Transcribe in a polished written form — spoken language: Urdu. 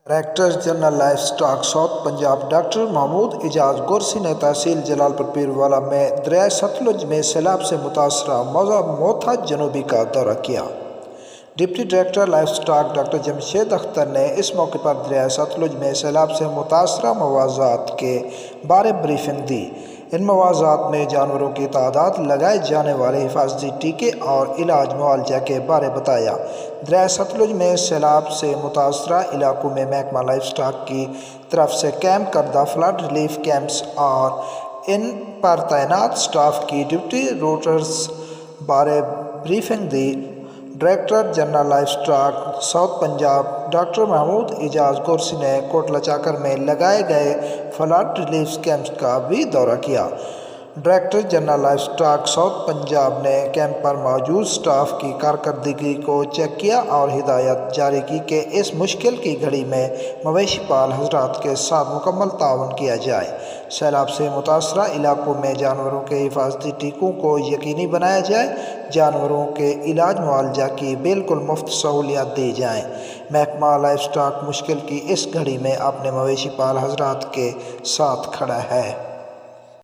Director general livestock South Punjab doctor Mahmood Ijaz Gorsi نے تحصیل جلال پور پیروالا میں دریائے ستلج میں سیلاب سے متاثرہ موضع موتھا جنوبی کا دورہ کیا۔ Deputy director life stock doctor Jamshed Akhtar نے اس موقع پر دریائے ستلج میں سیلاب سے متاثرہ مواضعات کے بارے بریفنگ دی۔ ان مواضعات میں جانوروں کی تعداد، لگائے جانے والے حفاظتی ٹیکے اور علاج معالجہ کے بارے بتایا۔ دریائے ستلج میں سیلاب سے متاثرہ علاقوں میں محکمہ لائف سٹاک کی طرف سے قائم کردہ فلڈ ریلیف کیمپس اور ان پر تعینات سٹاف کی ڈیوٹی روٹرز بارے بریفنگ دی۔ Director general livestock South Punjab doctor Mahmood Ijaz Gorsi نے کوٹلہ چاکر میں لگائے گئے فلڈ ریلیف کیمپس کا بھی دورہ کیا۔ Director general livestock South Punjab نے کیمپ پر موجود سٹاف کی کارکردگی کو چیک کیا اور ہدایت جاری کی کہ اس مشکل کی گھڑی میں مویشی پال حضرات کے ساتھ مکمل تعاون کیا جائے۔ سیلاب سے متاثرہ علاقوں میں جانوروں کے حفاظتی ٹیکوں کو یقینی بنایا جائے، جانوروں کے علاج معالجہ کی بالکل مفت سہولیات دی جائیں۔ محکمہ لائف سٹاک مشکل کی اس گھڑی میں اپنے مویشی پال حضرات کے ساتھ کھڑا ہے۔